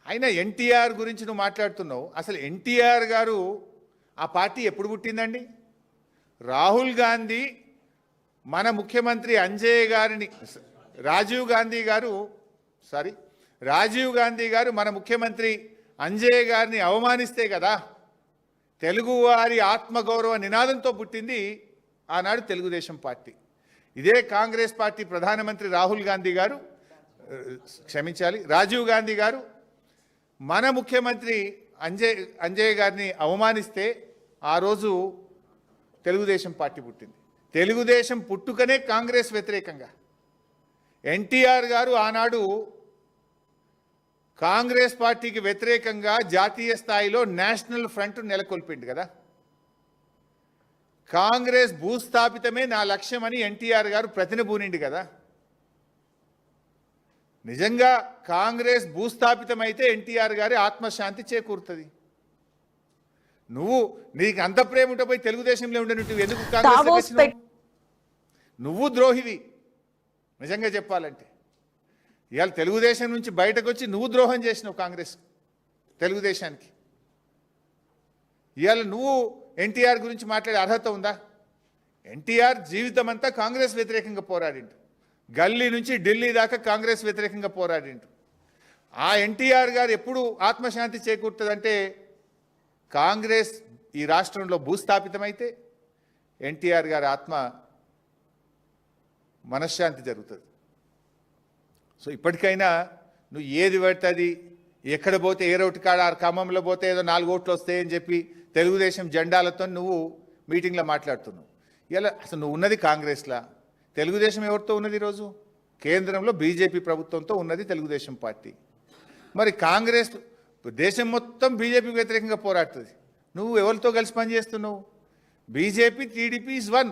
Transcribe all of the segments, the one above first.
అయినా ఎన్టీఆర్ గురించి నువ్వు మాట్లాడుతున్నావు. అసలు ఎన్టీఆర్ గారు ఆ పార్టీ ఎప్పుడు పుట్టిందండి? రాహుల్ గాంధీ మన ముఖ్యమంత్రి అంజయ్ గారిని రాజీవ్ గాంధీ గారు మన ముఖ్యమంత్రి అంజయ్ గారిని అవమానిస్తే కదా తెలుగువారి ఆత్మగౌరవ నినాదంతో పుట్టింది ఆనాడు తెలుగుదేశం పార్టీ. ఇదే కాంగ్రెస్ పార్టీ ప్రధానమంత్రి రాజీవ్ గాంధీ గారు మన ముఖ్యమంత్రి అంజయ్ గారిని అవమానిస్తే ఆ రోజు తెలుగుదేశం పార్టీ పుట్టింది. తెలుగుదేశం పుట్టుకనే కాంగ్రెస్ వ్యతిరేకంగా. ఎన్టీఆర్ గారు ఆనాడు కాంగ్రెస్ పార్టీకి వ్యతిరేకంగా జాతీయ స్థాయిలో నేషనల్ ఫ్రంట్ నెలకొల్పిండు కదా. కాంగ్రెస్ భూస్థాపితమే నా లక్ష్యమని ఎన్టీఆర్ గారు ప్రతినబూనిండు కదా. నిజంగా కాంగ్రెస్ భూస్థాపితమైతే ఎన్టీఆర్ గారి ఆత్మశాంతి చేకూరుతుంది. నీకు అంత ప్రేమ ఉంటే పోయి తెలుగుదేశంలో ఉండే నువ్వు ఎందుకు కాంగ్రెస్? నువ్వు ద్రోహివి నిజంగా చెప్పాలంటే. ఇవాళ తెలుగుదేశం నుంచి బయటకు వచ్చి నువ్వు ద్రోహం చేసినావు కాంగ్రెస్ తెలుగుదేశానికి. ఇవాళ నువ్వు ఎన్టీఆర్ గురించి మాట్లాడే అర్హత ఉందా? ఎన్టీఆర్ జీవితం అంతా కాంగ్రెస్ వ్యతిరేకంగా పోరాడిండు. గల్లీ నుంచి ఢిల్లీ దాకా కాంగ్రెస్ వ్యతిరేకంగా పోరాడిండు. ఆ ఎన్టీఆర్ గారు ఎప్పుడు ఆత్మశాంతి చేకూరుతుందంటే కాంగ్రెస్ ఈ రాష్ట్రంలో భూస్థాపితమైతే ఎన్టీఆర్ గారి మనశ్శాంతి జరుగుతుంది. సో ఇప్పటికైనా నువ్వు ఏది పడుతుంది, ఎక్కడ పోతే ఏ రోడ్డు కాడ ఖమ్మంలో పోతే ఏదో 4 ఓట్లు వస్తాయని చెప్పి తెలుగుదేశం జెండాలతో నువ్వు మీటింగ్లో మాట్లాడుతున్నావు. ఇలా అసలు నువ్వు ఉన్నది కాంగ్రెస్లా, తెలుగుదేశం ఎవరితో ఉన్నది? ఈరోజు కేంద్రంలో బీజేపీ ప్రభుత్వంతో ఉన్నది తెలుగుదేశం పార్టీ. మరి కాంగ్రెస్ దేశం మొత్తం బీజేపీకి వ్యతిరేకంగా పోరాడుతుంది. నువ్వు ఎవరితో కలిసి పనిచేస్తున్నావు? BJP TDP is one.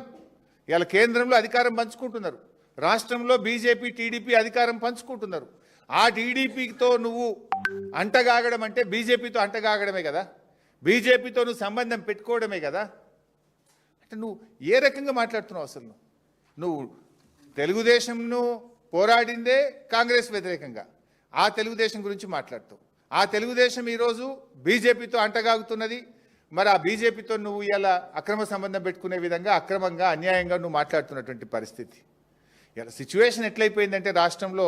ఇలా కేంద్రంలో అధికారం పంచుకుంటున్నారు, రాష్ట్రంలో బీజేపీ టీడీపీ అధికారం పంచుకుంటున్నారు. ఆ టీడీపీతో నువ్వు అంటగాగడం అంటే బీజేపీతో అంటగాగడమే కదా, బీజేపీతో నువ్వు సంబంధం పెట్టుకోవడమే కదా. అంటే నువ్వు ఏ రకంగా మాట్లాడుతున్నావు? అసలు నువ్వు తెలుగుదేశంను పోరాడిందే కాంగ్రెస్ వ్యతిరేకంగా, ఆ తెలుగుదేశం గురించి మాట్లాడుతావు. ఆ తెలుగుదేశం ఈరోజు బీజేపీతో అంటగాగుతున్నది. మరి ఆ బీజేపీతో నువ్వు ఇలా అక్రమ సంబంధం పెట్టుకునే విధంగా అక్రమంగా అన్యాయంగా నువ్వు మాట్లాడుతున్నటువంటి పరిస్థితి. ఇలా సిచ్యువేషన్ ఎట్లయిపోయిందంటే రాష్ట్రంలో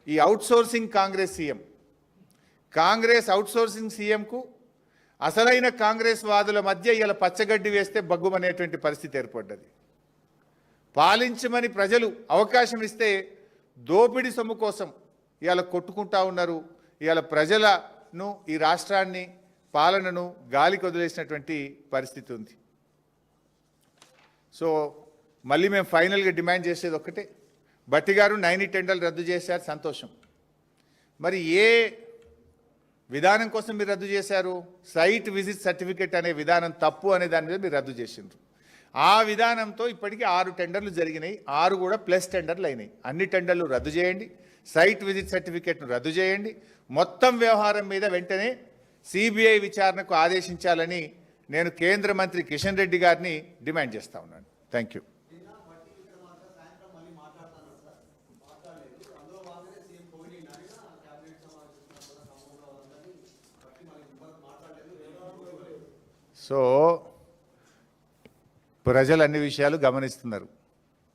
ఈ అవుట్సోర్సింగ్ కాంగ్రెస్ అవుట్సోర్సింగ్ సీఎంకు అసలైన కాంగ్రెస్ వాదుల మధ్య ఇలా పచ్చగడ్డి వేస్తే బగ్గుమనేటువంటి పరిస్థితి ఏర్పడ్డది. పాలించమని ప్రజలు అవకాశం ఇస్తే దోపిడీ సొమ్ము కోసం ఇలా కొట్టుకుంటా ఉన్నారు. ఇలా ప్రజలను, ఈ రాష్ట్రాన్ని, పాలనను గాలికి వదిలేసినటువంటి పరిస్థితి ఉంది. సో మళ్ళీ మేము ఫైనల్గా డిమాండ్ చేసేది ఒక్కటే, భట్టి గారు 9 టెండర్లు రద్దు చేశారు, సంతోషం. మరి ఏ విధానం కోసం మీరు రద్దు చేశారు? సైట్ విజిట్ సర్టిఫికేట్ అనే విధానం తప్పు అనే దాని మీద మీరు రద్దు చేసిండ్రు. ఆ విధానంతో ఇప్పటికీ 6 టెండర్లు జరిగినాయి, 6 కూడా ప్లస్ టెండర్లు అయినాయి. అన్ని టెండర్లు రద్దు చేయండి, సైట్ విజిట్ సర్టిఫికేట్ను రద్దు చేయండి, మొత్తం వ్యవహారం మీద వెంటనే సిబిఐ విచారణకు ఆదేశించాలని నేను కేంద్ర మంత్రి కిషన్ రెడ్డి గారిని డిమాండ్ చేస్తా ఉన్నాను. Thank you. సో ప్రజలు అన్ని విషయాలు గమనిస్తున్నారు.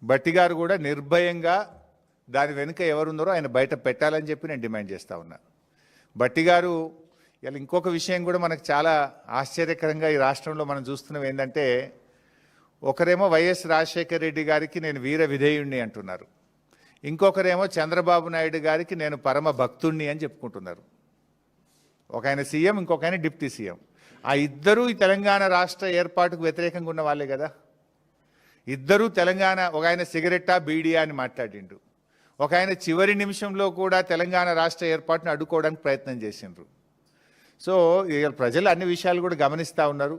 భట్టి గారు కూడా నిర్భయంగా దాని వెనుక ఎవరున్నారో ఆయన బయట పెట్టాలని చెప్పి నేను డిమాండ్ చేస్తూ ఉన్నా. భట్టి గారు ఇలా ఇంకొక విషయం కూడా మనకు చాలా ఆశ్చర్యకరంగా ఈ రాష్ట్రంలో మనం చూస్తున్నాం ఏంటంటే, ఒకరేమో వైఎస్ రాజశేఖర రెడ్డి గారికి నేను వీర విధేయుణ్ణి అంటున్నారు, ఇంకొకరేమో చంద్రబాబు నాయుడు గారికి నేను పరమ భక్తుణ్ణి అని చెప్పుకుంటున్నారు. ఒక ఆయన సీఎం, ఇంకొక ఆయన డిప్యూటీ సీఎం. ఆ ఇద్దరూ ఈ తెలంగాణ రాష్ట్ర ఏర్పాటుకు వ్యతిరేకంగా ఉన్న వాళ్ళే కదా. ఇద్దరూ తెలంగాణ, ఒక ఆయన సిగరెట్టా బీడియా అని మాట్లాడిండు, ఒక ఆయన చివరి నిమిషంలో కూడా తెలంగాణ రాష్ట్ర ఏర్పాటును అడ్డుకోవడానికి ప్రయత్నం చేసిండ్రు. సో ప్రజలు అన్ని విషయాలు కూడా గమనిస్తూ ఉన్నారు.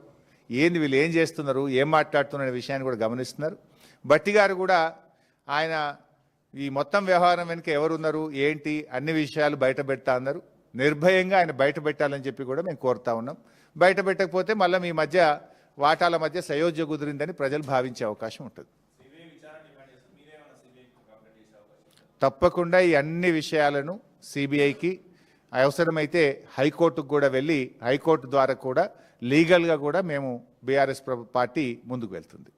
ఏంది వీళ్ళు ఏం చేస్తున్నారు, ఏం మాట్లాడుతున్న విషయాన్ని కూడా గమనిస్తున్నారు. భట్టి గారు కూడా ఆయన ఈ మొత్తం వ్యవహారం వెనుక ఎవరున్నారు ఏంటి అన్ని విషయాలు బయట పెడతా ఉన్నారు. నిర్భయంగా ఆయన బయట పెట్టాలని చెప్పి కూడా మేము కోరుతా ఉన్నాం. బయట పెట్టకపోతే మళ్ళీ మీ మధ్య వాటాల మధ్య సయోధ్య కుదిరిందని ప్రజలు భావించే అవకాశం ఉంటుంది. తప్పకుండా ఈ అన్ని విషయాలను సిబిఐకి అవసరమైతే హైకోర్టుకు కూడా వెళ్ళి హైకోర్టు ద్వారా కూడా లీగల్గా కూడా మేము బీఆర్ఎస్ పార్టీ ముందుకు వెళ్తుంది.